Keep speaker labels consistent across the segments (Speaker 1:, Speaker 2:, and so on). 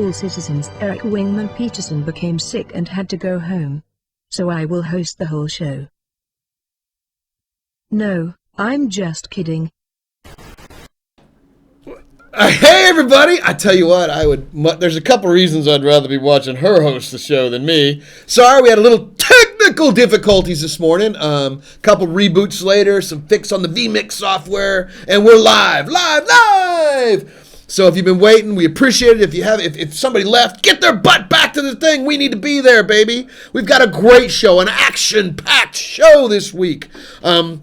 Speaker 1: all citizens. Eric Wingman Peterson became sick and had to go home. So I will host the whole show. No, I'm just kidding.
Speaker 2: Hey everybody! I tell you what, there's a couple reasons I'd rather be watching her host the show than me. Sorry, we had a little technical difficulties this morning. Couple reboots later, some fix on the vMix software, and we're live! So if you've been waiting, we appreciate it. If somebody left, get their butt back to the thing. We need to be there, baby. We've got a great show, an action-packed show this week.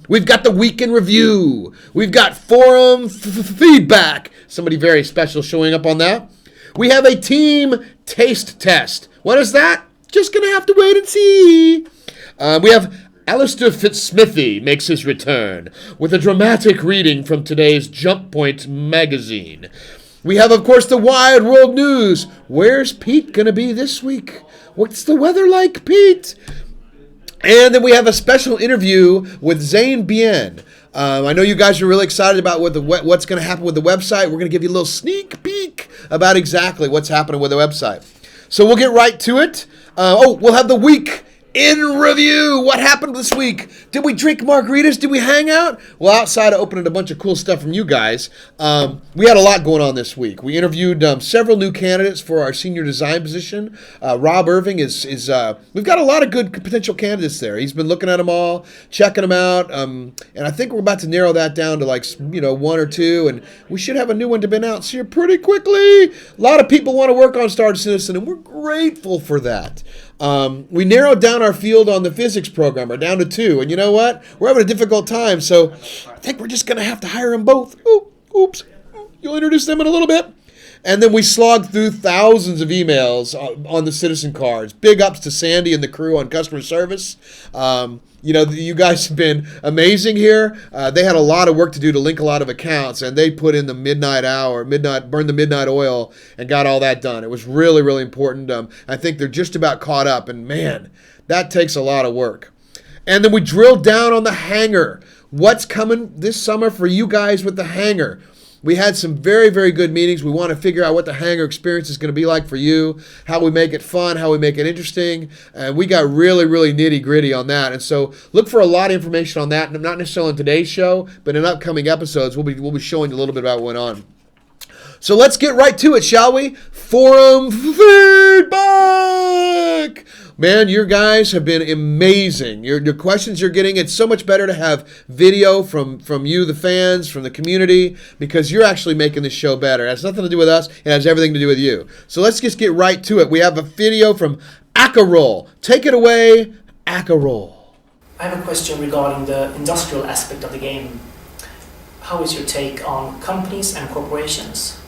Speaker 2: We've got the week in review. We've got forum feedback. Somebody very special showing up on that. We have a team taste test. What is that? Just gonna have to wait and see. We have Alistair Fitzsmithy makes his return with a dramatic reading from today's Jump Point magazine. We have, of course, the Wide World News. Where's Pete going to be this week? What's the weather like, Pete? And then we have a special interview with Zane Bien. I know you guys are really excited about what's going to happen with the website. We're going to give you a little sneak peek about exactly what's happening with the website. So we'll get right to it. We'll have the week in review. What happened this week? Did we drink margaritas? Did we hang out? Well, outside of opening a bunch of cool stuff from you guys, we had a lot going on this week. We interviewed several new candidates for our senior design position. Rob Irving is we've got a lot of good potential candidates there. He's been looking at them all, checking them out, and I think we're about to narrow that down to one or two, and we should have a new one to be announced here pretty quickly. A lot of people want to work on Star Citizen, and we're grateful for that. We narrowed down our field on the physics programmer down to 2, and you know what? We're having a difficult time, so I think we're just going to have to hire them both. Oops. You'll introduce them in a little bit. And then we slogged through thousands of emails on the citizen cards. Big ups to Sandy and the crew on customer service. You guys have been amazing here. They had a lot of work to do to link a lot of accounts, and they put in the burned the midnight oil, and got all that done. It was really, really important. I think they're just about caught up, and man, that takes a lot of work. And then we drilled down on the hangar. What's coming this summer for you guys with the hangar? We had some very, very good meetings. We want to figure out what the hangar experience is going to be like for you, how we make it fun, how we make it interesting. And we got really, really nitty-gritty on that. And so look for a lot of information on that, not necessarily on today's show, but in upcoming episodes, we'll be showing you a little bit about what went on. So let's get right to it, shall we? Forum feedback! Man, your guys have been amazing. Your questions you're getting, it's so much better to have video from you, the fans, from the community, because you're actually making this show better. It has nothing to do with us. It has everything to do with you. So let's just get right to it. We have a video from Acarol. Take it away, Acarol.
Speaker 3: I have a question regarding the industrial aspect of the game. How is your take on companies and corporations?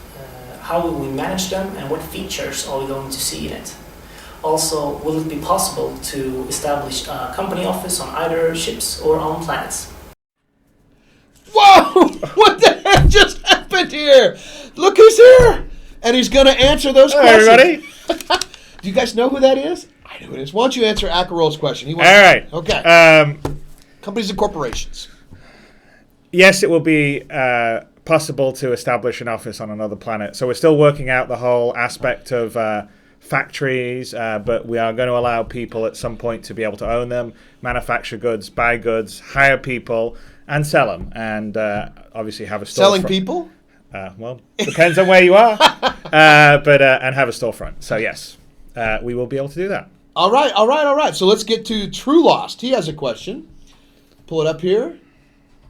Speaker 3: How will we manage them, and what features are we going to see in it? Also, will it be possible to establish a company office on either ships or on planets?
Speaker 2: Whoa! What the heck just happened here? Look who's here! And he's going to answer those questions.
Speaker 4: Everybody.
Speaker 2: Do you guys know who that is? I know who it is. Why don't you answer Acarol's question?
Speaker 4: All right.
Speaker 2: Okay. Companies and corporations.
Speaker 4: Yes, it will be possible to establish an office on another planet. So we're still working out the whole aspect of factories, but we are going to allow people at some point to be able to own them, manufacture goods, buy goods, hire people, and sell them, and obviously have a storefront.
Speaker 2: Selling people?
Speaker 4: Well, depends on where you are, but and have a storefront. So yes, we will be able to do that.
Speaker 2: All right. So let's get to True Lost. He has a question. Pull it up here.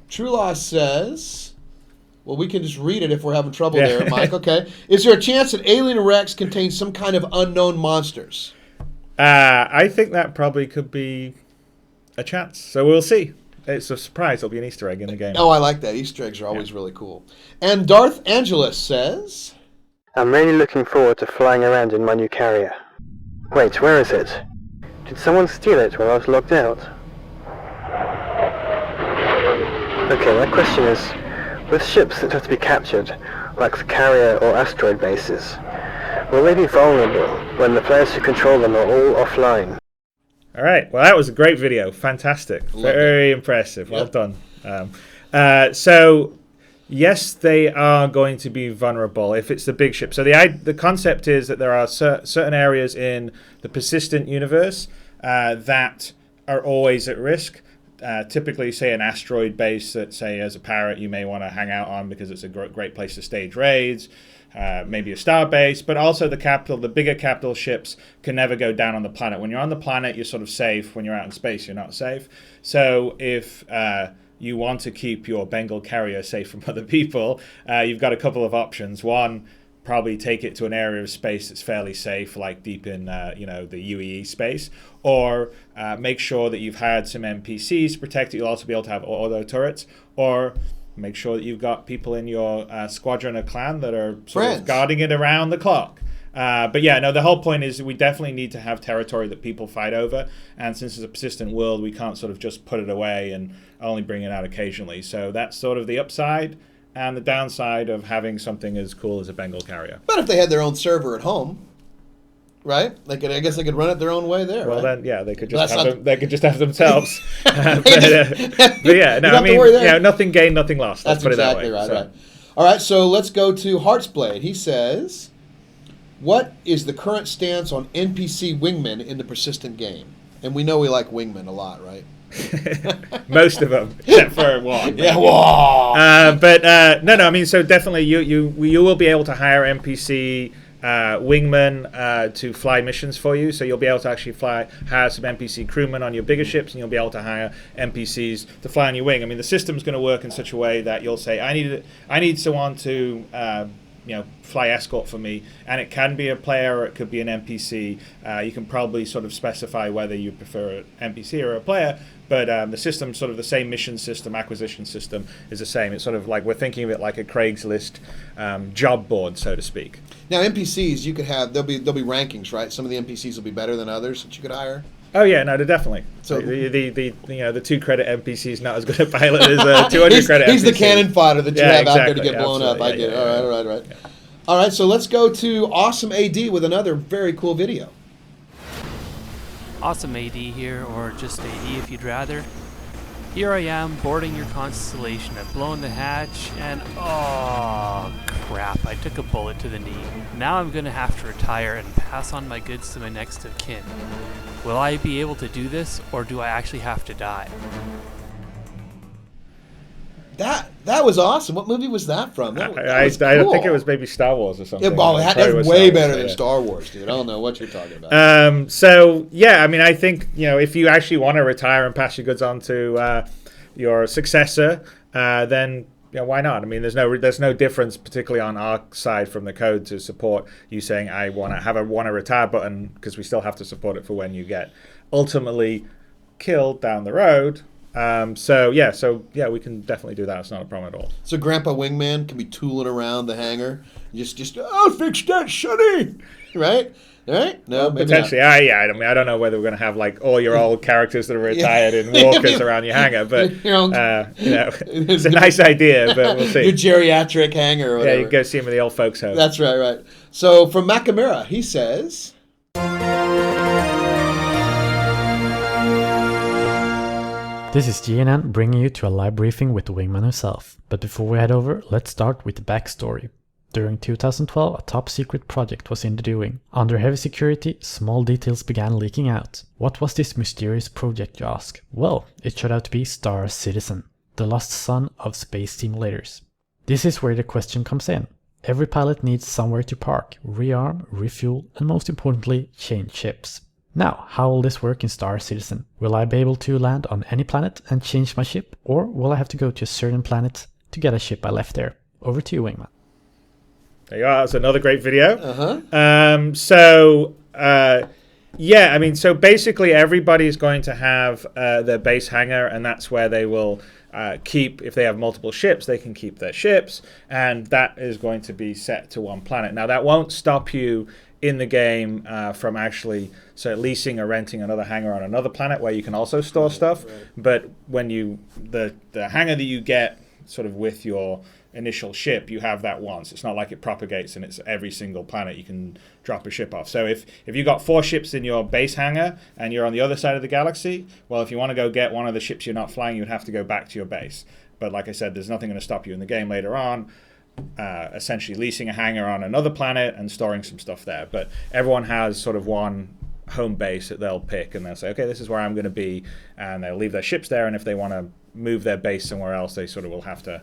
Speaker 2: True Lost says... Well, we can just read it if we're having trouble there, Mike. Okay. Is there a chance that Alien Rex contains some kind of unknown monsters?
Speaker 4: I think that probably could be a chance. So we'll see. It's a surprise. It'll be an Easter egg in the game.
Speaker 2: Oh, I like that. Easter eggs are always really cool. And Darth Angeles says...
Speaker 5: I'm really looking forward to flying around in my new carrier. Wait, where is it? Did someone steal it while I was locked out? Okay, my question is... With ships that have to be captured, like the carrier or asteroid bases, will they be vulnerable when the players who control them are all offline?
Speaker 4: All right. Well, that was a great video. Fantastic. Very impressive. Well done. So Yes, they are going to be vulnerable if it's the big ship. So the concept is that there are certain areas in the persistent universe that are always at risk. Typically, say, an asteroid base that, say, as a pirate, you may want to hang out on because it's a great place to stage raids. Maybe a star base, but also the bigger capital ships can never go down on the planet. When you're on the planet, you're sort of safe. When you're out in space, you're not safe. So if you want to keep your Bengal carrier safe from other people, you've got a couple of options. One, probably take it to an area of space that's fairly safe, like deep in the UEE space, or make sure that you've had some NPCs to protect it. You'll also be able to have auto turrets, or make sure that you've got people in your squadron or clan that are sort of guarding it around the clock. But yeah, no, the whole point is we definitely need to have territory that people fight over. And since it's a persistent world, we can't sort of just put it away and only bring it out occasionally. So that's sort of the upside and the downside of having something as cool as a Bengal carrier.
Speaker 2: But if they had their own server at home, right? I guess they could run it their own way there.
Speaker 4: Well,
Speaker 2: right?
Speaker 4: Then yeah, they could just have themselves. But yeah, no, I mean, nothing gained, nothing lost.
Speaker 2: That's
Speaker 4: put
Speaker 2: exactly
Speaker 4: it that way.
Speaker 2: right. All right, so let's go to Heartsblade. He says, "What is the current stance on NPC Wingman in the persistent game?" And we know we like Wingman a lot, right?
Speaker 4: Most of them, except for one.
Speaker 2: Yeah, whoa.
Speaker 4: But no. I mean, so definitely, you will be able to hire NPC wingmen to fly missions for you. So you'll be able to actually hire some NPC crewmen on your bigger ships, and you'll be able to hire NPCs to fly on your wing. I mean, the system's going to work in such a way that you'll say, I need someone to fly escort for me, and it can be a player or it could be an NPC. You can probably sort of specify whether you prefer an NPC or a player, but the system, sort of the same mission system, acquisition system, is the same. It's sort of like, we're thinking of it like a Craigslist job board, so to speak.
Speaker 2: Now, NPCs, you could have, there'll be rankings, right? Some of the NPCs will be better than others that you could hire.
Speaker 4: Oh yeah, no, definitely. So the 2-credit NPC is not as good a pilot as a 200-credit NPC.
Speaker 2: He's the cannon fodder that you have out there to
Speaker 4: exactly,
Speaker 2: get blown up. I get it.
Speaker 4: Yeah,
Speaker 2: All right. Yeah. All right, so let's go to Awesome AD with another very cool video.
Speaker 6: Awesome AD here, or just AD if you'd rather. Here I am boarding your constellation. I've blown the hatch, and oh crap, I took a bullet to the knee. Now I'm gonna have to retire and pass on my goods to my next of kin. Will I be able to do this, or do I actually have to die?
Speaker 2: That was awesome. What movie was that from?
Speaker 4: I
Speaker 2: cool.
Speaker 4: think it was maybe Star Wars or something.
Speaker 2: Yeah, that's way better than Star Wars, dude. I don't know what you're talking about.
Speaker 4: So yeah, I mean, I think if you actually want to retire and pass your goods on to your successor, then why not? I mean, there's no difference, particularly on our side from the code, to support you saying I want to retire button, because we still have to support it for when you get ultimately killed down the road. So we can definitely do that. It's not a problem at all.
Speaker 2: So Grandpa Wingman can be tooling around the hangar, just I'll fix that, Sonny. Right? No, maybe
Speaker 4: potentially.
Speaker 2: not.
Speaker 4: I mean, I don't know whether we're going to have like all your old characters that are retired in walkers around your hangar, but it's a nice idea. But we'll see.
Speaker 2: Your geriatric hangar, or whatever.
Speaker 4: Yeah, you go see him in the old folks' home.
Speaker 2: That's right. So from Macamera, he says,
Speaker 7: this is GNN bringing you to a live briefing with the Wingman himself. But before we head over, let's start with the backstory. During 2012, a top-secret project was in the doing. Under heavy security, small details began leaking out. What was this mysterious project, you ask? Well, it turned out to be Star Citizen, the lost son of space simulators. This is where the question comes in. Every pilot needs somewhere to park, rearm, refuel, and most importantly, change ships. Now, how will this work in Star Citizen? Will I be able to land on any planet and change my ship, or will I have to go to a certain planet to get a ship I left there? Over to you, Wingman.
Speaker 4: There you are. That's another great video. So basically everybody's going to have their base hangar, and that's where they will keep, if they have multiple ships, they can keep their ships, and that is going to be set to one planet. Now, that won't stop you in the game from actually leasing or renting another hangar on another planet where you can also store stuff. Right. But when the hangar that you get sort of with your initial ship, you have that once. It's not like it propagates and it's every single planet you can drop a ship off. So if you got 4 ships in your base hangar and you're on the other side of the galaxy, well, if you want to go get one of the ships you're not flying, you'd have to go back to your base. But like I said, there's nothing going to stop you in the game later on. Essentially leasing a hangar on another planet and storing some stuff there. But everyone has sort of one home base that they'll pick, and they'll say, okay, this is where I'm going to be, and they'll leave their ships there. And if they want to move their base somewhere else, they sort of will have to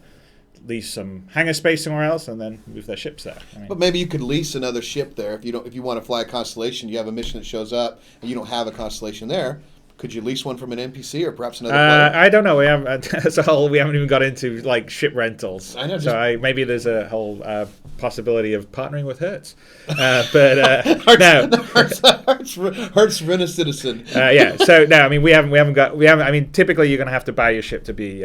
Speaker 4: lease some hangar space somewhere else and then move their ships there. I mean,
Speaker 2: but maybe you could lease another ship there if you want to fly a constellation. You have a mission that shows up and you don't have a constellation there. Could you lease one from an NPC or perhaps another player?
Speaker 4: I don't know. We haven't as a whole. We haven't even got into like ship rentals.
Speaker 2: I know.
Speaker 4: Maybe there's a whole possibility of partnering with Hertz. No.
Speaker 2: Hertz rent a citizen.
Speaker 4: Yeah. So no, I mean we haven't. I mean typically you're going to have to buy your ship to be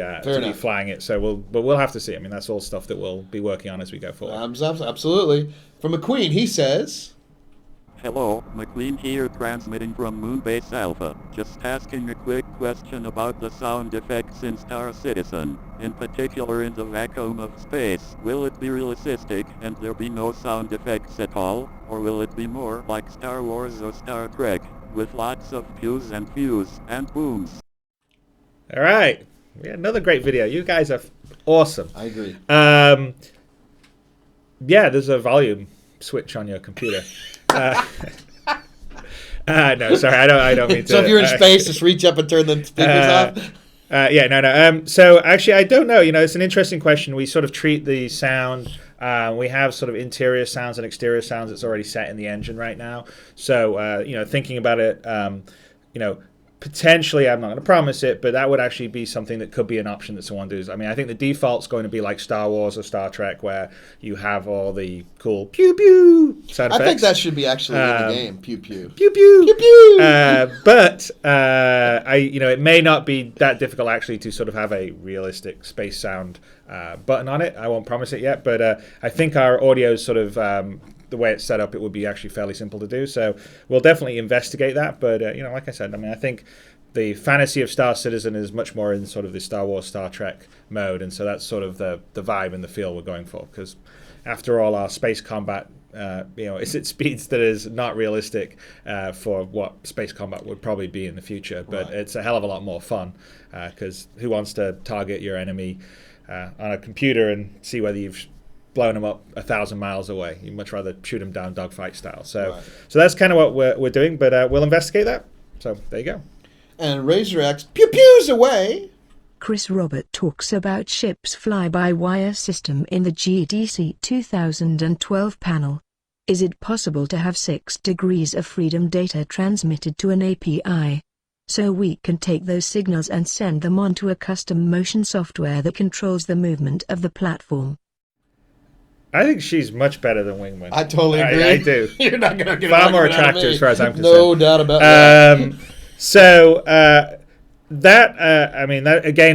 Speaker 4: flying it. So we'll have to see. I mean that's all stuff that we'll be working on as we go forward.
Speaker 2: Absolutely. From McQueen, he says.
Speaker 8: Hello, McLean here transmitting from Moonbase Alpha. Just asking a quick question about the sound effects in Star Citizen. In particular in the vacuum of space. Will it be realistic and there be no sound effects at all? Or will it be more like Star Wars or Star Trek, with lots of pews and views and booms?
Speaker 4: All right. We had another great video. You guys are awesome.
Speaker 2: I agree.
Speaker 4: Yeah, there's a volume switch on your computer. No, sorry, I don't mean to.
Speaker 2: So if you're in space, just reach up and turn the speakers off.
Speaker 4: No. So actually, I don't know. It's an interesting question. We sort of treat the sound. We have sort of interior sounds and exterior sounds that's already set in the engine right now. So thinking about it, potentially, I'm not going to promise it, but that would actually be something that could be an option that someone does. I mean, I think the default's going to be like Star Wars or Star Trek, where you have all the cool pew pew sound effects.
Speaker 2: I think that should be actually in the game. Pew pew
Speaker 4: pew pew pew pew. But it may not be that difficult actually to sort of have a realistic space sound button on it. I won't promise it yet, but I think our audio is sort of. The way it's set up, it would be actually fairly simple to do. So we'll definitely investigate that. But, like I said, I mean, I think the fantasy of Star Citizen is much more in sort of the Star Wars, Star Trek mode. And so that's sort of the vibe and the feel we're going for. Because after all, our space combat, is at speeds that is not realistic for what space combat would probably be in the future. But It's a hell of a lot more fun because who wants to target your enemy on a computer and see whether you've blown them up 1,000 miles away? You'd much rather shoot them down dogfight style. So that's kind of what we're doing, but we'll investigate that. So there you go.
Speaker 2: And Razor X pew-pews away.
Speaker 1: Chris Robert talks about ship's fly-by-wire system in the GDC 2012 panel. Is it possible to have 6 degrees of freedom data transmitted to an API? So we can take those signals and send them on to a custom motion software that controls the movement of the platform.
Speaker 4: I think she's much better than Wingman.
Speaker 2: I totally agree.
Speaker 4: I do.
Speaker 2: You're not going to get
Speaker 4: far more attractive as far as I'm concerned.
Speaker 2: No doubt about that.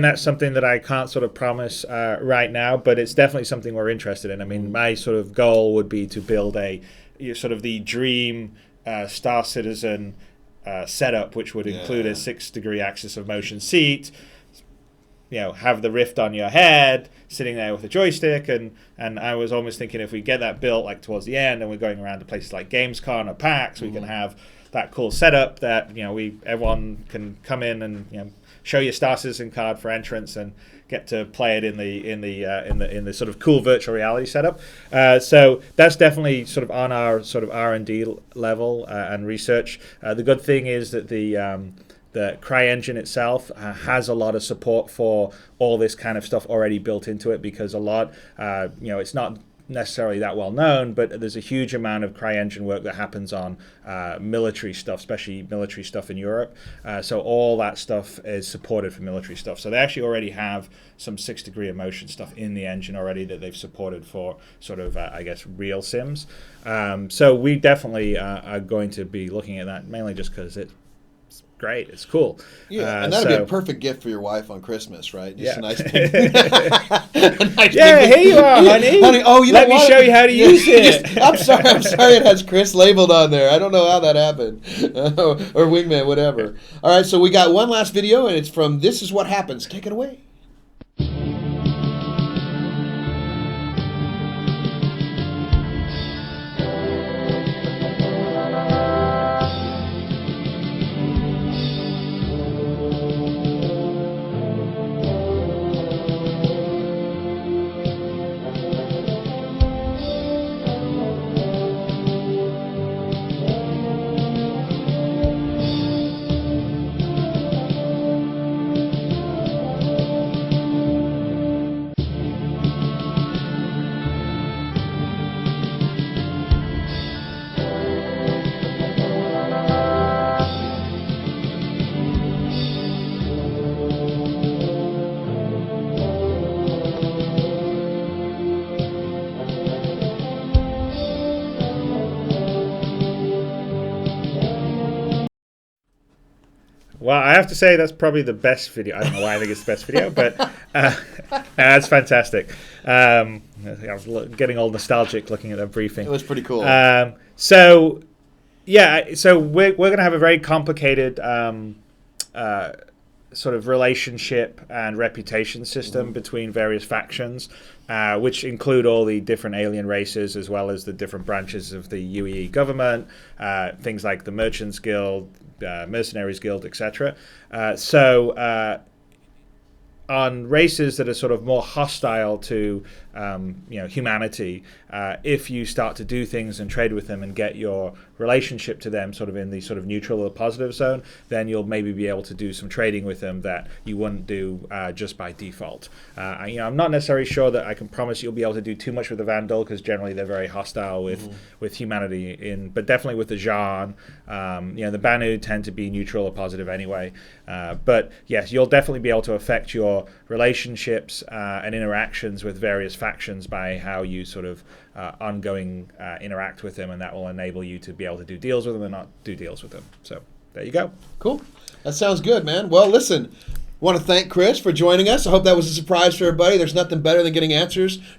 Speaker 4: That's something that I can't sort of promise right now, but it's definitely something we're interested in. I mean, my sort of goal would be to build sort of the dream Star Citizen setup, which would include a 6-degree axis of motion seat, have the rift on your head, sitting there with a joystick, and I was almost thinking if we get that built like towards the end and we're going around to places like Gamescom or PAX, we can have that cool setup that everyone can come in and show your Star Citizen card for entrance and get to play it in the sort of cool virtual reality setup. So that's definitely sort of on our sort of R&D level and research. The good thing is that the CryEngine itself has a lot of support for all this kind of stuff already built into it, because a lot, it's not necessarily that well known, but there's a huge amount of CryEngine work that happens on military stuff, especially military stuff in Europe. So all that stuff is supported for military stuff. So they actually already have some 6-degree of motion stuff in the engine already that they've supported for sort of, real sims. So we definitely are going to be looking at that, mainly just because it's great. It's cool.
Speaker 2: Yeah, and that'd be a perfect gift for your wife on Christmas, right? Just a nice
Speaker 4: here you are, honey.
Speaker 2: Honey,
Speaker 4: let me show you how to use it.
Speaker 2: I'm sorry it has Chris labeled on there. I don't know how that happened. Or Wingman, whatever. All right, so we got one last video, and it's from This Is What Happens. Take it away.
Speaker 4: Well, I have to say that's probably the best video. I don't know why I think it's the best video, but that's fantastic. I was getting all nostalgic looking at that briefing.
Speaker 2: It was pretty cool.
Speaker 4: So we're going to have a very complicated sort of relationship and reputation system between various factions, which include all the different alien races as well as the different branches of the UEE government, things like the Merchants Guild, Mercenaries Guild, etc. On races that are sort of more hostile to humanity, if you start to do things and trade with them and get your relationship to them sort of in the sort of neutral or positive zone, then you'll maybe be able to do some trading with them that you wouldn't do just by default. I'm not necessarily sure that I can promise you'll be able to do too much with the Vandal, because generally they're very hostile with humanity, but definitely with the Zhaan. The Banu tend to be neutral or positive anyway. But yes, you'll definitely be able to affect your relationships and interactions with various factions by how you sort of ongoing interact with them, and that will enable you to be able to do deals with them and not do deals with them. So there you go.
Speaker 2: Cool. That sounds good, man. Well, listen, I want to thank Chris for joining us. I hope that was a surprise for everybody. There's nothing better than getting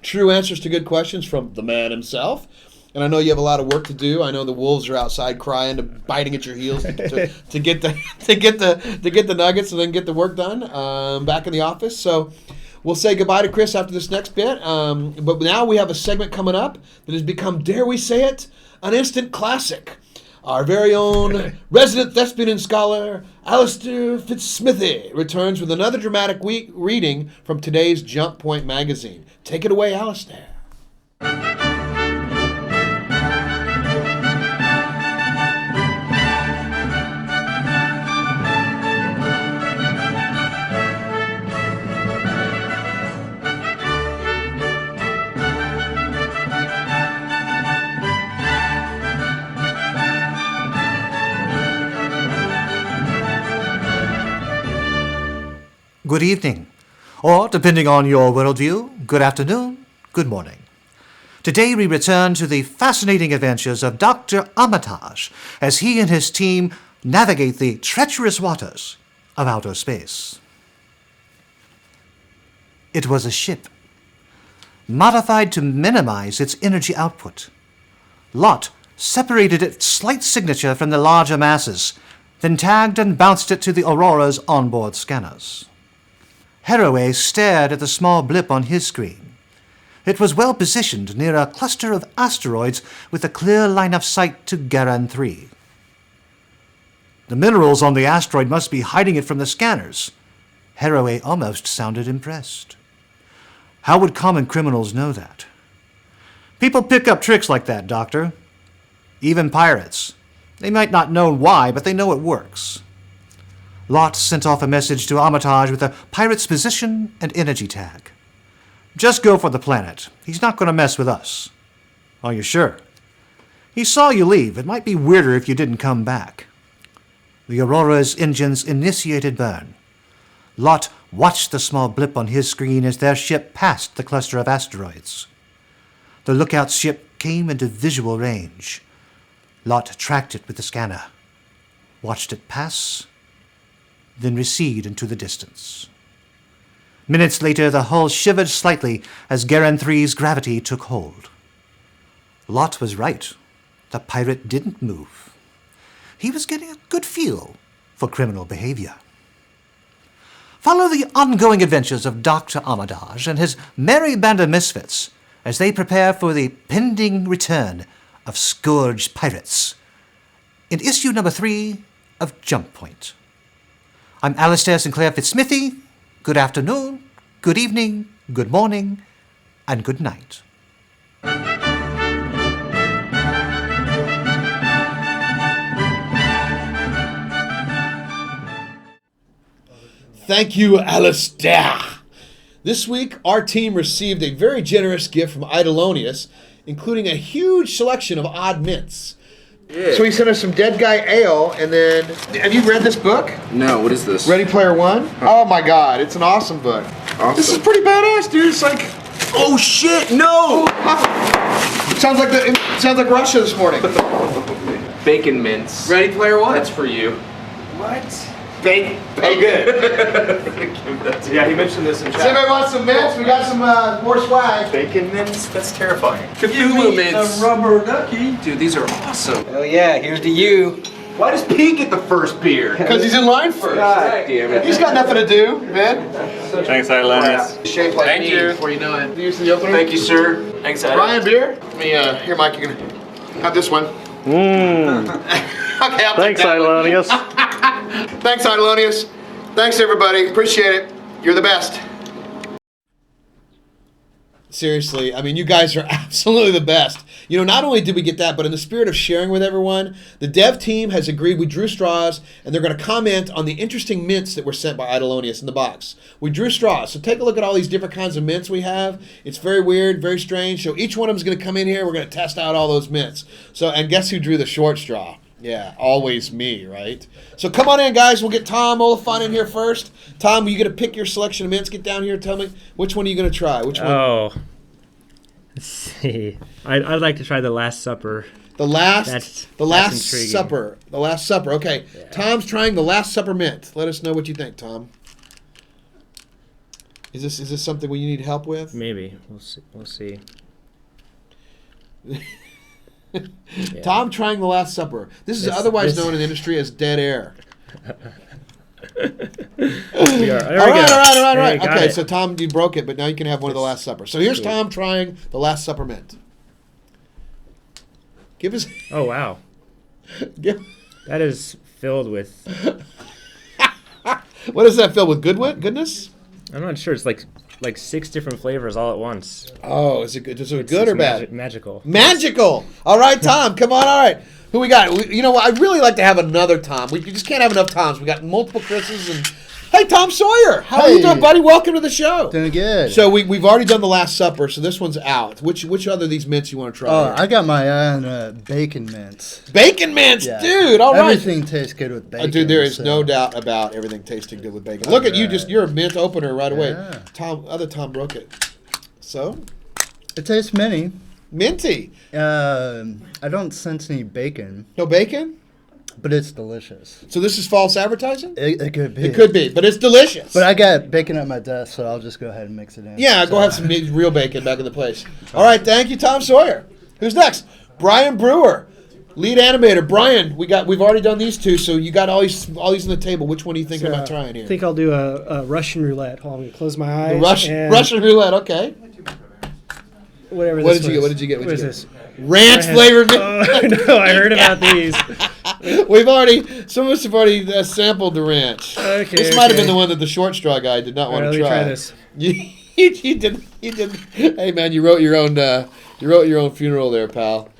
Speaker 2: true answers to good questions from the man himself. And I know you have a lot of work to do. I know the wolves are outside crying, biting at your heels to get the nuggets and then get the work done back in the office. So we'll say goodbye to Chris after this next bit. But now we have a segment coming up that has become, dare we say it, an instant classic. Our very own resident thespian and scholar, Alistair Fitzsmithy, returns with another dramatic reading from today's Jump Point magazine. Take it away, Alistair.
Speaker 9: Good evening, or depending on your worldview, good afternoon, good morning. Today we return to the fascinating adventures of Dr. Armitage as he and his team navigate the treacherous waters of outer space. It was a ship, modified to minimize its energy output. Lot separated its slight signature from the larger masses, then tagged and bounced it to the Aurora's onboard scanners. Haraway stared at the small blip on his screen. It was well positioned near a cluster of asteroids with a clear line of sight to Garan 3. The minerals on the asteroid must be hiding it from the scanners. Haraway almost sounded impressed. How would common criminals know that? People pick up tricks like that, Doctor. Even pirates. They might not know why, but they know it works. Lot sent off a message to Armitage with a pirate's position and energy tag. Just go for the planet. He's not going to mess with us. Are you sure? He saw you leave. It might be weirder if you didn't come back. The Aurora's engines initiated burn. Lot watched the small blip on his screen as their ship passed the cluster of asteroids. The lookout ship came into visual range. Lot tracked it with the scanner, watched it pass, then recede into the distance. Minutes later, the hull shivered slightly as Garan 3's gravity took hold. Lot was right. The pirate didn't move. He was getting a good feel for criminal behavior. Follow the ongoing adventures of Dr. Armitage and his merry band of misfits as they prepare for the pending return of Scourge Pirates in issue number 3 of Jump Point. I'm Alistair Sinclair Fitzsmithy. Good afternoon, good evening, good morning, and good night.
Speaker 2: Thank you, Alistair. This week, our team received a very generous gift from Idolonius, including a huge selection of odd mints. Yeah. So he sent us some Dead Guy Ale, and then... Have you read this book?
Speaker 10: No, what is this?
Speaker 2: Ready Player One? Oh my god, it's an awesome book.
Speaker 10: Awesome.
Speaker 2: This is pretty badass, dude. It's like...
Speaker 10: Oh shit, no!
Speaker 2: Sounds like Russia this morning.
Speaker 10: Bacon mints.
Speaker 2: Ready Player One.
Speaker 10: That's for you.
Speaker 2: What?
Speaker 10: Fake? Oh, good.
Speaker 4: Yeah, he mentioned this in
Speaker 2: Does anybody want some mints? We got some more swag.
Speaker 10: Bacon mints? That's terrifying.
Speaker 11: Cthulhu mints.
Speaker 10: Rubber ducky.
Speaker 11: Dude, these are awesome.
Speaker 10: Oh yeah, here's to you. Why does Pete get the first beer?
Speaker 2: Because he's in line first.
Speaker 10: God damn it.
Speaker 2: He's got nothing to do, man.
Speaker 4: Thanks, Ireland.
Speaker 2: Shaped like
Speaker 10: Thank
Speaker 2: me
Speaker 10: you.
Speaker 2: before you know it. Use the opener.
Speaker 10: Thank you, sir. Thanks, Adam.
Speaker 2: Brian, beer? Let me, here, Mike, you can have this one.
Speaker 4: Mmm.
Speaker 2: Okay, I'll
Speaker 4: Thanks,
Speaker 2: take that one.
Speaker 4: Idolonius.
Speaker 2: Thanks, Idolonius. Thanks, everybody. Appreciate it. You're the best. Seriously, I mean, you guys are absolutely the best. You know, not only did we get that, but in the spirit of sharing with everyone, the dev team has agreed we drew straws, and they're going to comment on the interesting mints that were sent by Idolonius in the box. We drew straws, so take a look at all these different kinds of mints we have. It's very weird, very strange. So each one of them is going to come in here. We're going to test out all those mints. So, and guess who drew the short straw? Yeah, always me, right? So come on in, guys. We'll get Tom Oliphant in here first. Tom, you going to pick your selection of mints? Get down here and tell me which one are you going to try? Which one?
Speaker 12: Oh, let's see. I'd like to try the Last Supper.
Speaker 2: The Last
Speaker 12: intriguing.
Speaker 2: Supper. The Last Supper. Okay, yeah. Tom's trying the Last Supper mint. Let us know what you think, Tom. Is this something you need help with?
Speaker 12: Maybe we'll see.
Speaker 2: Yeah. Tom trying the Last Supper. This is otherwise known in the industry as dead air.
Speaker 12: We are.
Speaker 2: All right. Okay,
Speaker 12: it.
Speaker 2: so Tom, you broke it, but now you can have one of the Last Supper. So here's Tom trying the Last Supper mint. Give us.
Speaker 12: Oh wow. That is filled with.
Speaker 2: What is that filled with? Goodness?
Speaker 12: I'm not sure. It's like 6 different flavors all at once.
Speaker 2: Oh, is it good? Is it good or bad?
Speaker 12: Magical.
Speaker 2: Magical. All right, Tom. Come on. All right. Who we got? You know what? I'd really like to have another Tom. We just can't have enough Toms. We got multiple Chris's and. Hey, Tom Sawyer. How are you doing, buddy? Welcome to the show.
Speaker 13: Doing good.
Speaker 2: So we've already done the Last Supper, so this one's out. Which other of these mints you want to try?
Speaker 13: Oh, I got my eye on bacon mints.
Speaker 2: Bacon mints,
Speaker 13: yeah.
Speaker 2: Dude. All right.
Speaker 13: Everything tastes good with bacon.
Speaker 2: Dude, there is no doubt about everything tasting good with bacon. Look at you, you're a mint opener right away. Other Tom broke it. So?
Speaker 13: It tastes minty.
Speaker 2: Minty.
Speaker 13: I don't sense any bacon.
Speaker 2: No bacon?
Speaker 13: But it's delicious.
Speaker 2: So this is false advertising?
Speaker 13: It could be.
Speaker 2: It could be, but it's delicious.
Speaker 13: But I got bacon at my desk, so I'll just go ahead and mix it in.
Speaker 2: Yeah, go have some real bacon back in the place. All right, thank you, Tom Sawyer. Who's next? Brian Brewer, lead animator. Brian, we've already done these two, so you got all these on the table. Which one are you thinking about trying here?
Speaker 14: I think I'll do a Russian roulette. Hold on, I'm going to close my eyes.
Speaker 2: Russian roulette, okay.
Speaker 14: Whatever.
Speaker 2: What did you get? What did you get?
Speaker 14: What is this?
Speaker 2: Ranch flavored.
Speaker 14: Oh no, I heard about these.
Speaker 2: Some of us have already sampled the ranch.
Speaker 14: Okay.
Speaker 2: This might have been the one that the short straw guy did not want to try.
Speaker 14: Let me try this.
Speaker 2: You did. Hey man, you wrote your own funeral there, pal.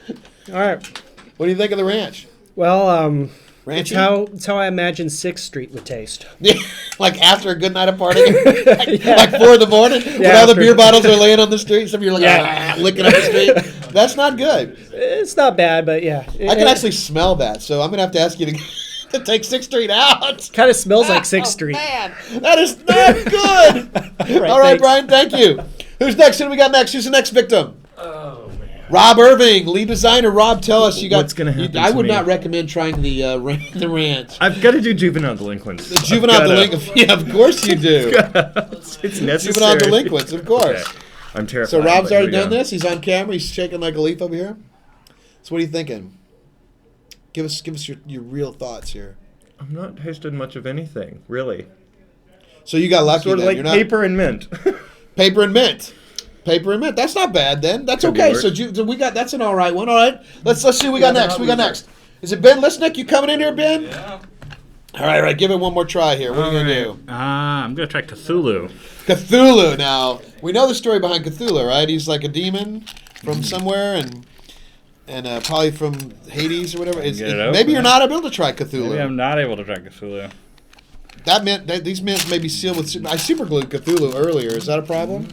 Speaker 14: All right.
Speaker 2: What do you think of the ranch?
Speaker 14: Well, it's how I imagine 6th Street would taste.
Speaker 2: Yeah, like after a good night of partying, like 4 in the morning, when all the beer bottles are laying on the street. Some of you are like licking up the street. That's not good.
Speaker 14: It's not bad, but yeah.
Speaker 2: I can actually smell that, so I'm gonna have to ask you to take 6th Street out.
Speaker 14: Kind of smells like 6th Street.
Speaker 2: Man, that is not good. All right, Brian, thank you. Who's next? Who do we got next? Who's the next victim?
Speaker 12: Oh man.
Speaker 2: Rob Irving, lead designer. Rob, tell us
Speaker 15: what's going to happen.
Speaker 2: I would not recommend trying the ranch.
Speaker 15: I've got to do juvenile delinquents.
Speaker 2: The juvenile delinquents. Yeah, of course you do.
Speaker 15: It's necessary.
Speaker 2: Juvenile delinquents, of course.
Speaker 15: Okay. I'm terrified.
Speaker 2: So Rob's already done this. He's on camera. He's shaking like a leaf over here. So what are you thinking? Give us your real thoughts here.
Speaker 15: I'm not tasted much of anything, really.
Speaker 2: So you got lucky.
Speaker 15: Sort of like paper and mint.
Speaker 2: Paper and mint. Paper and mint. That's not bad then. That's okay. So we got that's an all right one. All right. Let's see. We got next. We got next. Is it Ben Lisnick? You coming in here, Ben?
Speaker 15: Yeah.
Speaker 2: All right. Give it one more try here. What are you gonna do?
Speaker 12: I'm gonna try Cthulhu.
Speaker 2: Cthulhu. Now we know the story behind Cthulhu, right? He's like a demon from somewhere and probably from Hades or whatever. Maybe you're not able to try Cthulhu.
Speaker 12: Maybe I'm not able to try Cthulhu.
Speaker 2: That meant that these mints may be sealed with. I superglued Cthulhu earlier. Is that a problem?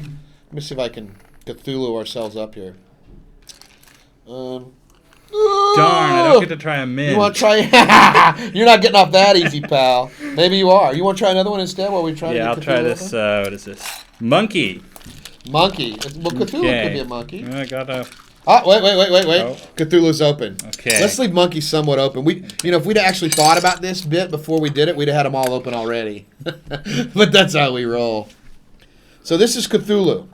Speaker 2: Let me see if I can Cthulhu ourselves up here.
Speaker 12: Darn, I don't get to try a mint.
Speaker 2: You want to try? You're not getting off that easy, pal. Maybe you are. You want to try another one instead while we try?
Speaker 12: Yeah, I'll try this. What is this? Monkey.
Speaker 2: Monkey. Well, Cthulhu could be a monkey.
Speaker 12: I got a
Speaker 2: Oh, wait.
Speaker 12: Oh.
Speaker 2: Cthulhu's open.
Speaker 12: Okay.
Speaker 2: Let's leave Monkey somewhat open. If we'd actually thought about this bit before we did it, we'd have had them all open already. But that's how we roll. So this is Cthulhu.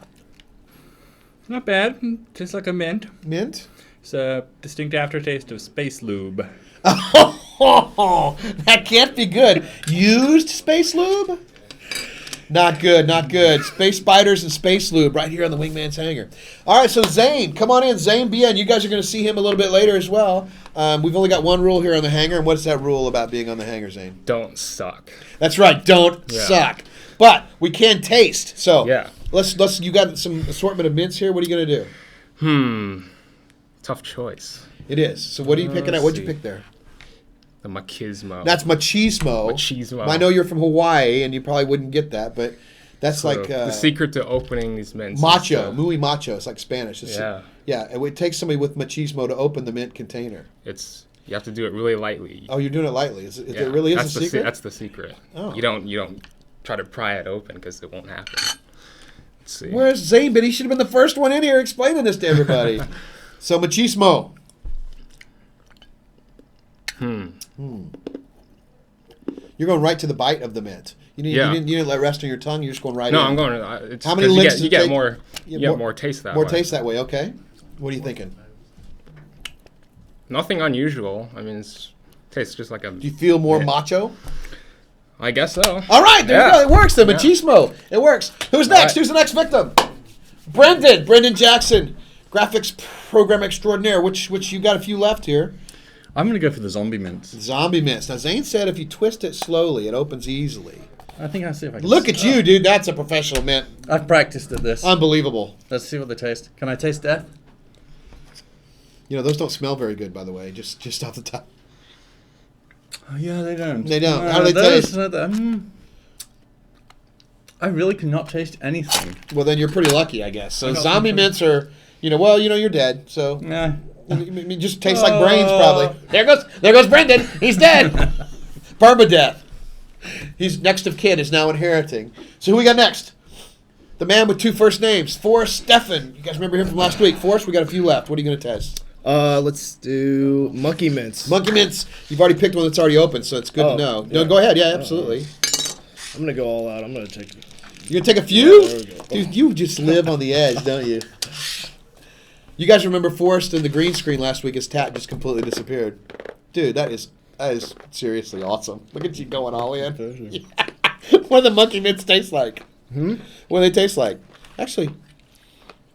Speaker 12: Not bad. Tastes like a mint.
Speaker 2: Mint?
Speaker 12: It's a distinct aftertaste of space lube.
Speaker 2: Oh, that can't be good. Used space lube? Not good, not good. Space spiders and space lube right here on the Wingman's Hangar. All right, so Zane, come on in. Zane Bien. You guys are going to see him a little bit later as well. We've only got one rule here on the Hangar, and what's that rule about being on the Hangar, Zane?
Speaker 16: Don't suck.
Speaker 2: That's right, don't suck. But we can taste. So
Speaker 16: yeah.
Speaker 2: Let's. You got some assortment of mints here. What are you going to do?
Speaker 16: Tough choice.
Speaker 2: It is. So what are you picking at? What'd you pick there?
Speaker 16: The Machismo.
Speaker 2: That's Machismo.
Speaker 16: Machismo.
Speaker 2: I know you're from Hawaii, and you probably wouldn't get that, but that's
Speaker 16: So
Speaker 2: like...
Speaker 16: the secret to opening these mints.
Speaker 2: Macho. Muy macho. It's like Spanish.
Speaker 16: Yeah.
Speaker 2: Yeah, it would take somebody with Machismo to open the mint container.
Speaker 16: You have to do it really lightly.
Speaker 2: Oh, you're doing it lightly. It really is a secret?
Speaker 16: That's the secret.
Speaker 2: Oh.
Speaker 16: You don't try to pry it open because it won't happen. Let's see.
Speaker 2: Where's Zane? But he should have been the first one in here explaining this to everybody. So Machismo. You're going right to the bite of the mint. You didn't let it rest on your tongue. You're just going right in.
Speaker 16: No, I'm going.
Speaker 2: How many licks does
Speaker 16: you
Speaker 2: it
Speaker 16: get
Speaker 2: take?
Speaker 16: more? You get more taste that way.
Speaker 2: More taste that way. Okay. What are you thinking?
Speaker 16: Nothing unusual. I mean, it tastes just like a.
Speaker 2: Do you feel more macho?
Speaker 16: I guess so.
Speaker 2: All right, there you go. It works. The Machismo. It works. Who's next? Who's the next victim? Brendan Jackson, graphics program extraordinaire. Which you got a few left here.
Speaker 13: I'm going to go for the zombie mints.
Speaker 2: Zombie mints. Now, Zane said if you twist it slowly, it opens easily.
Speaker 13: I think I'll see if I can...
Speaker 2: Look at you, dude. That's a professional mint.
Speaker 13: I've practiced at this.
Speaker 2: Unbelievable.
Speaker 13: Let's see what they taste. Can I taste death?
Speaker 2: You know, those don't smell very good, by the way, just off the top.
Speaker 13: Oh, yeah, they don't.
Speaker 2: They don't. How do they taste?
Speaker 13: I really cannot taste anything.
Speaker 2: Well, then you're pretty lucky, I guess. So zombie mints are, you're dead, so...
Speaker 13: Yeah.
Speaker 2: It just tastes like brains, probably. There goes Brendan. He's dead. Permadeath. He's next of kin is now inheriting. So who we got next? The man with two first names, Forrest Stefan. You guys remember him from last week? Forrest, we got a few left. What are you going to test?
Speaker 17: Let's do monkey mints.
Speaker 2: Monkey mints. You've already picked one that's already open, so it's good to know.
Speaker 17: Yeah.
Speaker 2: No, go ahead. Yeah, absolutely.
Speaker 17: I'm gonna go all out. I'm gonna take.
Speaker 2: You're gonna take a few?
Speaker 17: Yeah, there we go.
Speaker 2: Dude, you just live on the edge, don't you? You guys remember Forrest in the green screen last week? His tat just completely disappeared. Dude, that is seriously awesome. Look at you going all in. What do the monkey mints taste like? What do they taste like? Actually,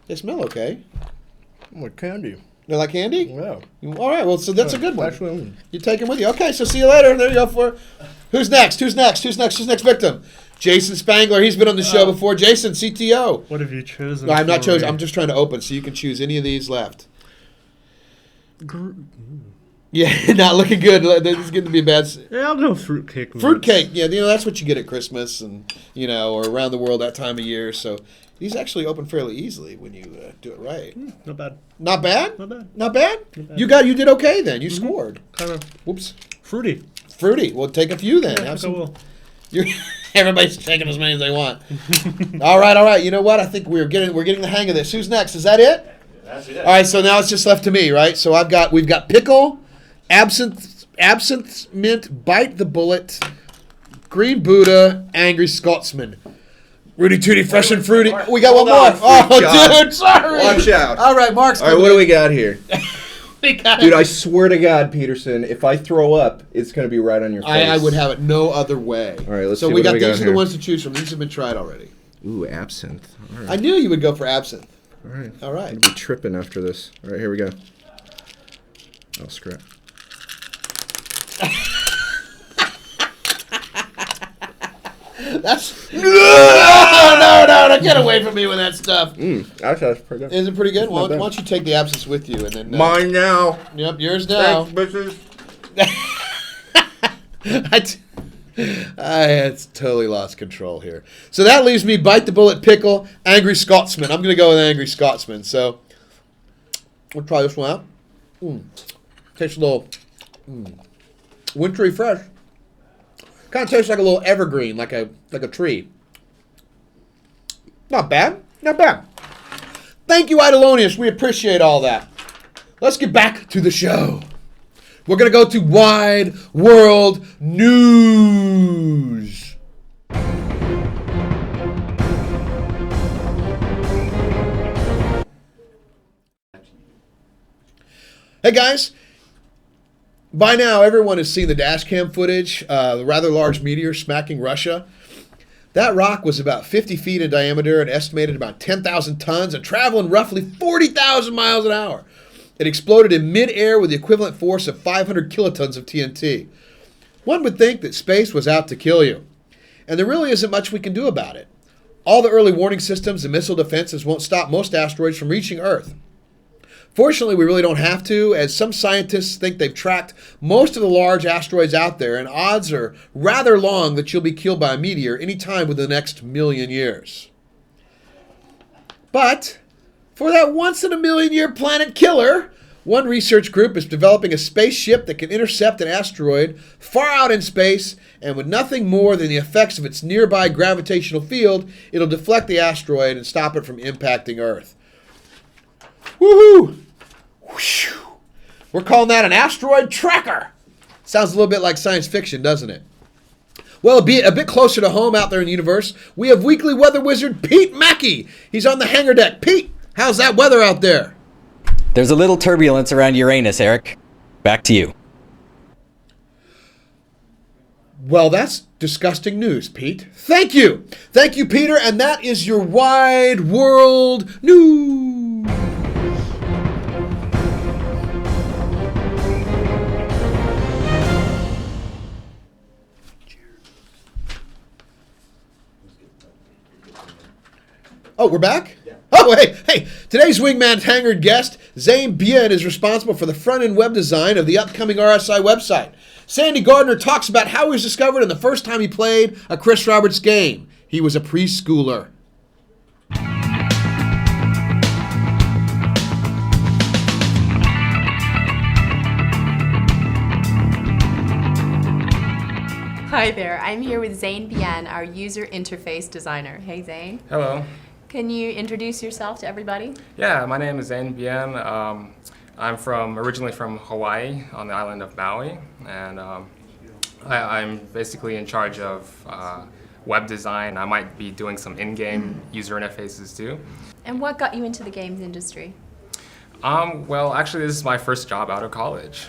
Speaker 2: they smell okay.
Speaker 17: Like candy.
Speaker 2: They're like candy?
Speaker 17: Yeah.
Speaker 2: All right, well, so that's a good one.
Speaker 17: Actually,
Speaker 2: You take them with you. Okay, so see you later. There you go. Who's next? Who's next victim? Jason Spangler. He's been on the show before. Jason, CTO.
Speaker 18: What have you chosen?
Speaker 2: No, I'm not choosing. I'm just trying to open, so you can choose any of these left. Yeah, not looking good. This is going to be a bad...
Speaker 18: Yeah, I'll go fruitcake.
Speaker 2: Fruitcake. Yeah, that's what you get at Christmas and, or around the world that time of year. So these actually open fairly easily when you do it right.
Speaker 18: Not bad.
Speaker 2: Not bad?
Speaker 18: Not bad.
Speaker 2: Not bad?
Speaker 18: Not bad.
Speaker 2: You did okay then. You scored.
Speaker 18: Kind of.
Speaker 2: Whoops.
Speaker 18: Fruity.
Speaker 2: Well, take a few then.
Speaker 18: Yeah,
Speaker 2: Have some.
Speaker 18: will.
Speaker 2: Everybody's taking as many as they want. All right. You know what? I think we're getting the hang of this. Who's next? Is that it?
Speaker 18: That's it.
Speaker 2: All right. So now it's just left to me, right? So we've got pickle, absinthe mint, bite the bullet, green Buddha, angry Scotsman. Rudy Tooty, fresh and fruity. We got one more. Oh, dude, sorry.
Speaker 15: Watch out.
Speaker 2: All right, Mark's
Speaker 15: All right, what do we got here?
Speaker 2: Dude,
Speaker 15: I swear to God, Peterson, if I throw up, it's going to be right on your face.
Speaker 2: I would have it no other way.
Speaker 15: All right, let's
Speaker 2: so
Speaker 15: see.
Speaker 2: we
Speaker 15: What
Speaker 2: got
Speaker 15: do
Speaker 2: these are
Speaker 15: here?
Speaker 2: the ones to choose from. These have been tried already.
Speaker 15: Ooh, absinthe. All right.
Speaker 2: I knew you would go for absinthe.
Speaker 15: All right.
Speaker 2: All right.
Speaker 15: I'm going to be tripping after this. All right, here we go. Oh, scrap.
Speaker 2: That's no! Get away from me with that stuff.
Speaker 15: Actually, that's pretty good.
Speaker 2: Is it pretty good? Why
Speaker 15: Not bad.
Speaker 2: don't you take the absence with you and then
Speaker 15: Mine now.
Speaker 2: Yep, yours now.
Speaker 15: Thanks, bitches.
Speaker 2: I had totally lost control here. So that leaves me bite the bullet, pickle, angry Scotsman. I'm gonna go with angry Scotsman. So we'll try this one out. Tastes a little wintry fresh. Kind of tastes like a little evergreen, like a tree. Not bad. Thank you, Idolonius. We appreciate all that. Let's get back to the show. We're going to go to Wide World News. Hey, guys. By now, everyone has seen the dashcam footage, the rather large meteor smacking Russia. That rock was about 50 feet in diameter and estimated about 10,000 tons and traveling roughly 40,000 miles an hour. It exploded in mid-air with the equivalent force of 500 kilotons of TNT. One would think that space was out to kill you. And there really isn't much we can do about it. All the early warning systems and missile defenses won't stop most asteroids from reaching Earth. Fortunately, we really don't have to, as some scientists think they've tracked most of the large asteroids out there, and odds are rather long that you'll be killed by a meteor any time within the next million years. But for that once-in-a-million-year planet killer, one research group is developing a spaceship that can intercept an asteroid far out in space, and with nothing more than the effects of its nearby gravitational field, it'll deflect the asteroid and stop it from impacting Earth. Woohoo! Whew. We're calling that an asteroid tracker. Sounds a little bit like science fiction, doesn't it? Well, a bit closer to home out there in the universe, we have weekly weather wizard Pete Mackey. He's on the hangar deck. Pete, how's that weather out there?
Speaker 18: There's a little turbulence around Uranus, Eric. Back to you.
Speaker 2: Well, that's disgusting news, Pete. Thank you. Thank you, Peter, and that is your Wide World News. Oh, we're back? Yeah. Oh, hey, today's Wingman's Hangar guest, Zane Bien, is responsible for the front-end web design of the upcoming RSI website. Sandy Gardner talks about how he was discovered and the first time he played a Chris Roberts game. He was a preschooler.
Speaker 19: Hi there, I'm here with Zane Bien, our user interface designer. Hey, Zane.
Speaker 16: Hello.
Speaker 19: Can you introduce yourself to everybody?
Speaker 16: Yeah, my name is Zane Bien. I'm originally from Hawaii on the island of Maui, and I'm basically in charge of web design. I might be doing some in-game user interfaces too.
Speaker 19: And what got you into the games industry?
Speaker 16: Well, actually, this is my first job out of college.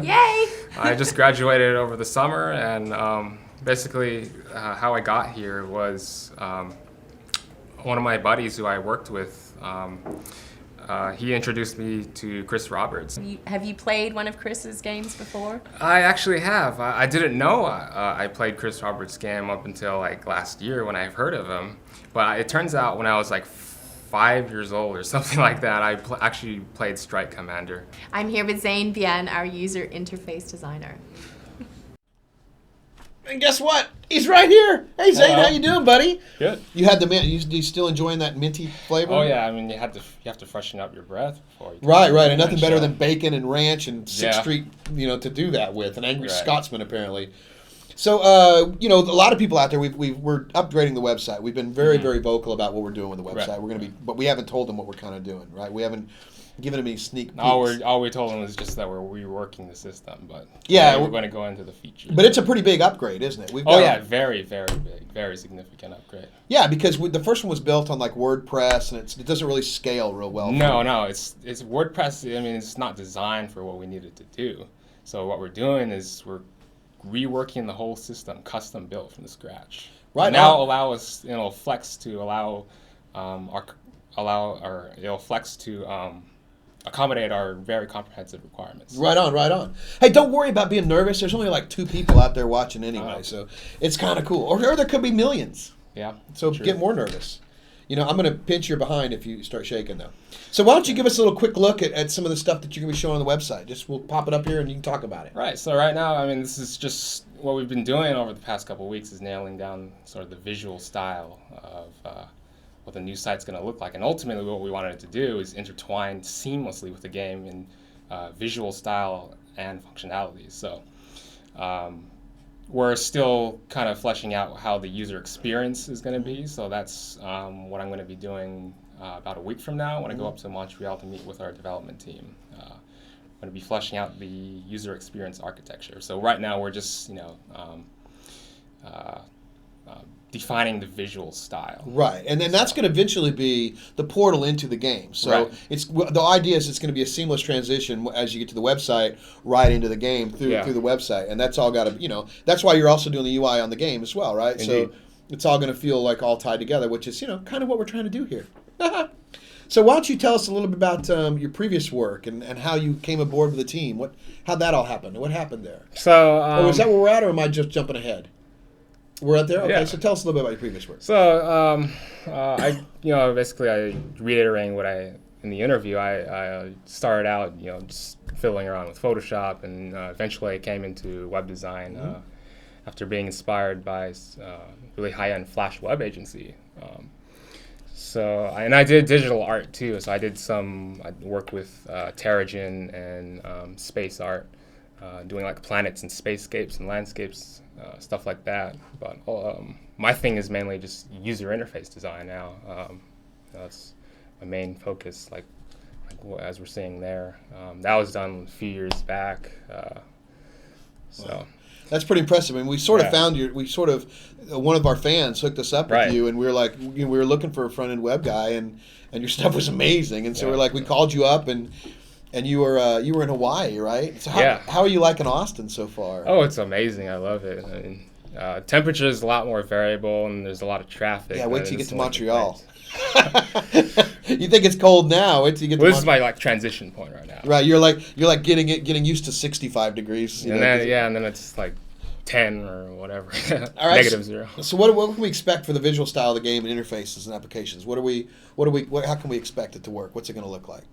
Speaker 19: Yay!
Speaker 16: I just graduated over the summer, and basically how I got here was one of my buddies who I worked with, he introduced me to Chris Roberts.
Speaker 19: Have you played one of Chris's games before?
Speaker 16: I actually have. I didn't know I played Chris Roberts' game up until like last year when I heard of him. But it turns out when I was like 5 years old or something like that, I actually played Strike Commander.
Speaker 19: I'm here with Zane Bien, our user interface designer.
Speaker 2: And guess what? He's right here. Hey, Zane, how you doing, buddy?
Speaker 16: Good.
Speaker 2: You had the you still enjoying that minty flavor?
Speaker 16: Oh yeah, I mean you have to freshen up your breath before you.
Speaker 2: Right, and nothing better than bacon and ranch and Sixth
Speaker 16: Yeah.
Speaker 2: Street, to do that with. An angry
Speaker 16: Right.
Speaker 2: Scotsman, apparently. So, a lot of people out there, we're upgrading the website. We've been very, very vocal about what we're doing with the website.
Speaker 16: Right.
Speaker 2: We're going to be, but we haven't told them what we're kind of doing, right? We haven't given them any sneak peeks.
Speaker 16: All we told them was just that we're reworking the system, but
Speaker 2: Yeah,
Speaker 16: we're going to go into the features.
Speaker 2: But it's a pretty big upgrade, isn't it?
Speaker 16: Very, very big, very significant upgrade.
Speaker 2: Yeah, because the first one was built on like WordPress, and it doesn't really scale real well.
Speaker 16: No, it's WordPress. I mean, it's not designed for what we needed to do. So what we're doing is we're reworking the whole system, custom built from scratch.
Speaker 2: Right.
Speaker 16: Now Flex to it'll Flex to accommodate our very comprehensive requirements.
Speaker 2: Right on. Hey, don't worry about being nervous. There's only like 2 people out there watching anyway, so it's kind of cool. Or there could be millions.
Speaker 16: Yeah.
Speaker 2: So
Speaker 16: true.
Speaker 2: get more nervous. I'm going to pinch your behind if you start shaking, though. So why don't you give us a little quick look at some of the stuff that you're going to be showing on the website? We'll pop it up here and you can talk about it.
Speaker 16: Right. So right now, I mean, this is just what we've been doing over the past couple of weeks is nailing down sort of the visual style of what the new site's going to look like. And ultimately, what we wanted to do is intertwine seamlessly with the game in visual style and functionality. So we're still kind of fleshing out how the user experience is going to be. So that's what I'm going to be doing about a week from now when I go up to Montreal to meet with our development team. I'm going to be fleshing out the user experience architecture. So right now we're just, defining the visual style.
Speaker 2: Right, and then that's going to eventually be the portal into the game. So
Speaker 16: Right.
Speaker 2: the idea is it's going to be a seamless transition as you get to the website, right into the game through the website, and that's all got to that's why you're also doing the UI on the game as well, right?
Speaker 16: Indeed.
Speaker 2: So it's all going to feel like all tied together, which is kind of what we're trying to do here. So why don't you tell us a little bit about your previous work and how you came aboard with the team? How'd that all happen? What happened there?
Speaker 16: So
Speaker 2: is that where we're at, or am I just jumping ahead? We're out there? Okay,
Speaker 16: Yeah.
Speaker 2: so tell us a little bit about your previous work.
Speaker 16: So basically I reiterating what in the interview, I started out, just fiddling around with Photoshop, and eventually I came into web design after being inspired by really high-end Flash web agency. And I did digital art too. So I worked with Terrigen and space art, doing like planets and spacescapes and landscapes, stuff like that. But my thing is mainly just user interface design now. That's my main focus, like as we're seeing there. That was done a few years back.
Speaker 2: Wow. That's pretty impressive. And we sort of found one of our fans hooked us up with you, and we were like, we were looking for a front end web guy, and your stuff was amazing. And so we're like, we called you up, and you were in Hawaii, right? So how are you liking Austin so far?
Speaker 16: Oh, it's amazing. I love it. I mean, temperature is a lot more variable, and there's a lot of traffic.
Speaker 2: Yeah, wait till you get to Montreal. You think it's cold now? Wait till you get.
Speaker 16: This is my transition point right now.
Speaker 2: Right, you're like getting used to 65 degrees.
Speaker 16: And then it's like 10 or whatever.
Speaker 2: All right,
Speaker 16: -0.
Speaker 2: So what can we expect for the visual style of the game and interfaces and applications? How can we expect it to work? What's it going to look like?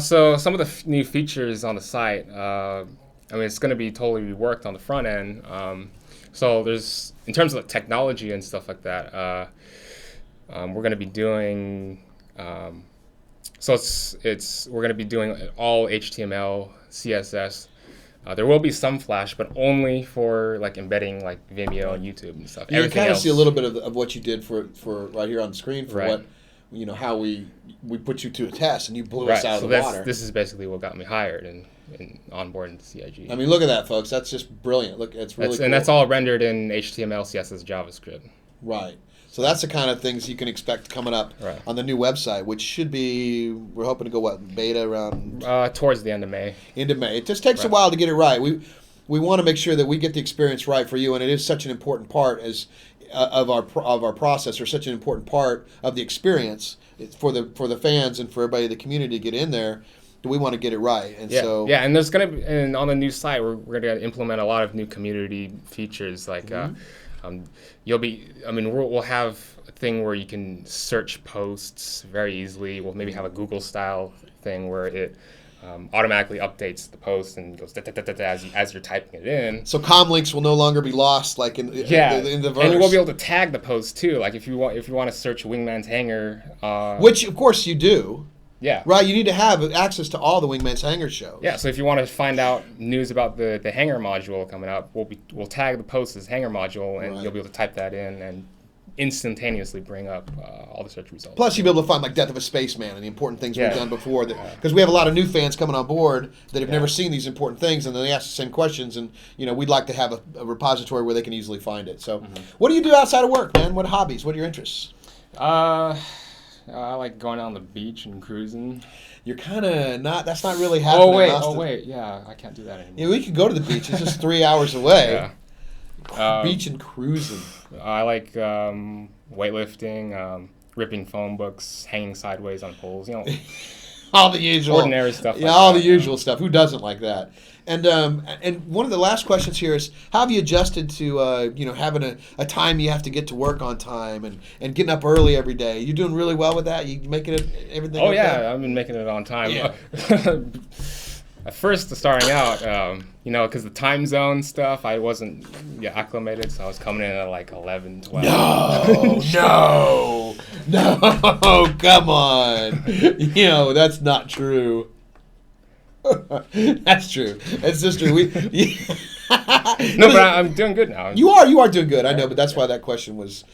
Speaker 16: So some of the new features on the site, it's going to be totally reworked on the front end. So there's, in terms of the technology and stuff like that, we're going to be doing, we're going to be doing all HTML, CSS. There will be some Flash, but only for like embedding like Vimeo and YouTube and stuff.
Speaker 2: You can kind of see a little bit of what you did for right here on the screen for how we put you to a test and you blew us out of the water.
Speaker 16: This is basically what got me hired and onboarding to CIG.
Speaker 2: I mean, look at that, folks. That's just brilliant. Look, it's really cool.
Speaker 16: And that's all rendered in HTML, CSS, JavaScript.
Speaker 2: Right. So that's the kind of things you can expect coming up on the new website, which should be, we're hoping to go, beta around?
Speaker 16: Towards the end of May.
Speaker 2: End of May. It just takes a while to get it right. We want to make sure that we get the experience right for you, and it is such an important part of our process, or such an important part of the experience for the fans and for everybody in the community to get in there. We want to get it right, and
Speaker 16: and there's gonna be, and on the new site we're gonna implement a lot of new community features like. We'll have a thing where you can search posts very easily. We'll maybe have a Google style thing where it automatically updates the post and goes as you're typing it in.
Speaker 2: So comm links will no longer be lost, like in the verse.
Speaker 16: And you will be able to tag the post too. Like if you want to search Wingman's Hangar,
Speaker 2: which of course you do.
Speaker 16: Yeah.
Speaker 2: Right, you need to have access to all the Wingman's Hangar shows.
Speaker 16: Yeah, so if you want to find out news about the Hangar module coming up, we'll tag the post as Hangar module, and you'll be able to type that in and instantaneously bring up all the search results.
Speaker 2: Plus, you'll be able to find like Death of a Spaceman and the important things we've done before. Because we have a lot of new fans coming on board that have never seen these important things, and then they ask the same questions, and we'd like to have a repository where they can easily find it. So, what do you do outside of work, man? What hobbies? What are your interests?
Speaker 16: I like going on the beach and cruising.
Speaker 2: You're kind of not. That's not really happening.
Speaker 16: Oh wait, yeah, I can't do that anymore.
Speaker 2: Yeah, we could go to the beach. It's just 3 hours away. Beach and cruising.
Speaker 16: I like weightlifting, ripping phone books, hanging sideways on poles.
Speaker 2: All the usual
Speaker 16: ordinary stuff.
Speaker 2: Yeah, all the usual stuff. Who doesn't like that? And one of the last questions here is, how have you adjusted to having a time you have to get to work on time and getting up early every day? You doing really well with that? You making it everything?
Speaker 16: Oh yeah, I've been making it on time.
Speaker 2: Yeah.
Speaker 16: At first, starting out, because the time zone stuff, I wasn't acclimated, so I was coming in at like 11, 12.
Speaker 2: No, come on. That's not true. That's true. That's just true.
Speaker 16: No, but I'm doing good now.
Speaker 2: You are doing good. I know, but that's why that question was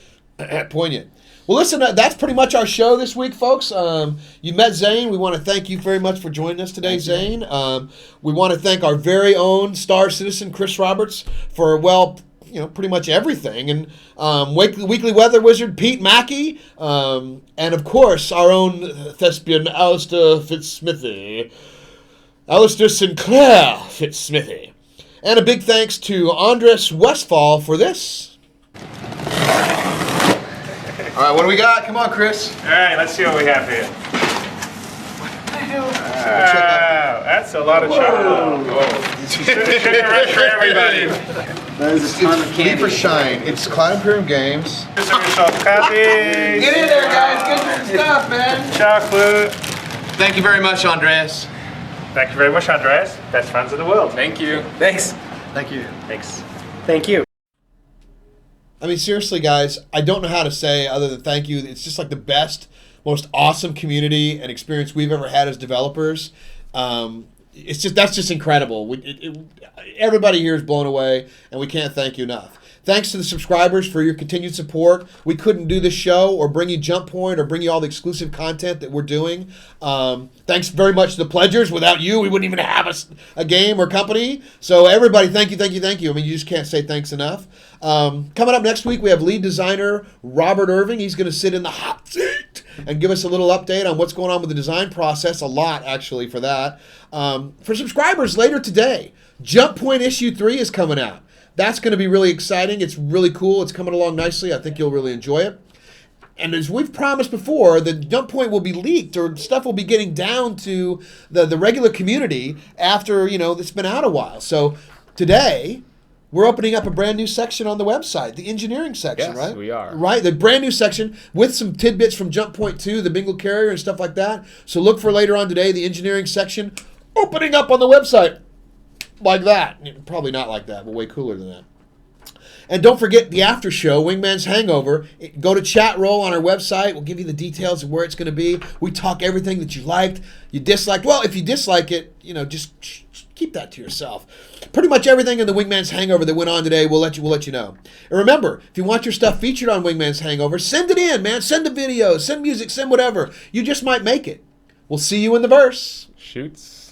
Speaker 2: poignant. Well, listen, that's pretty much our show this week, folks. You met Zane. We want to thank you very much for joining us today, Zane. We want to thank our very own star citizen, Chris Roberts, for, well, pretty much everything. And Weekly Weather Wizard, Pete Mackey. And, of course, our own thespian, Alistair Fitzsmithy. Alistair Sinclair Fitzsmithy. And a big thanks to Andres Westfall for this. All right, what do we got? Come on, Chris.
Speaker 4: All right, let's see what we have here. Wow, that's a lot of chocolate. Sugar rush for everybody.
Speaker 10: That is a ton of candy.
Speaker 2: For Shine. It's Cloud Imperium Games.
Speaker 4: Here's some yourself copies.
Speaker 10: Get in there, guys. Get your stuff, man.
Speaker 4: Chocolate.
Speaker 10: Thank you very much, Andreas.
Speaker 4: Thank you very much, Andreas. Best friends in the world.
Speaker 16: Thank you.
Speaker 10: Thanks.
Speaker 2: Thank you.
Speaker 4: Thanks.
Speaker 14: Thank you.
Speaker 2: I mean, seriously, guys, I don't know how to say other than thank you. It's just like the best, most awesome community and experience we've ever had as developers. That's just incredible. Everybody here is blown away, and we can't thank you enough. Thanks to the subscribers for your continued support. We couldn't do this show or bring you Jump Point or bring you all the exclusive content that we're doing. Thanks very much to the pledgers. Without you, we wouldn't even have a game or company. So everybody, thank you, thank you, thank you. I mean, you just can't say thanks enough. Coming up next week, we have lead designer Robert Irving. He's going to sit in the hot seat and give us a little update on what's going on with the design process. A lot, actually, for that. For subscribers, later today, Jump Point Issue 3 is coming out. That's going to be really exciting. It's really cool. It's coming along nicely. I think you'll really enjoy it. And as we've promised before, the Jump Point will be leaked, or stuff will be getting down to the regular community after, it's been out a while. So today, we're opening up a brand new section on the website, the engineering section,
Speaker 16: Yes,
Speaker 2: right?
Speaker 16: we are.
Speaker 2: Right, the brand new section with some tidbits from Jump Point 2, the Bingle Carrier and stuff like that. So look for later on today, the engineering section opening up on the website. Like that. Probably not like that, but way cooler than that. And don't forget the after show, Wingman's Hangover. Go to chat roll on our website. We'll give you the details of where it's going to be. We talk everything that you liked, you disliked. Well, if you dislike it, just keep that to yourself. Pretty much everything in the Wingman's Hangover that went on today, we'll let you know. And remember, if you want your stuff featured on Wingman's Hangover, send it in, man. Send the videos, send music, send whatever. You just might make it. We'll see you in the verse.
Speaker 16: Shoots.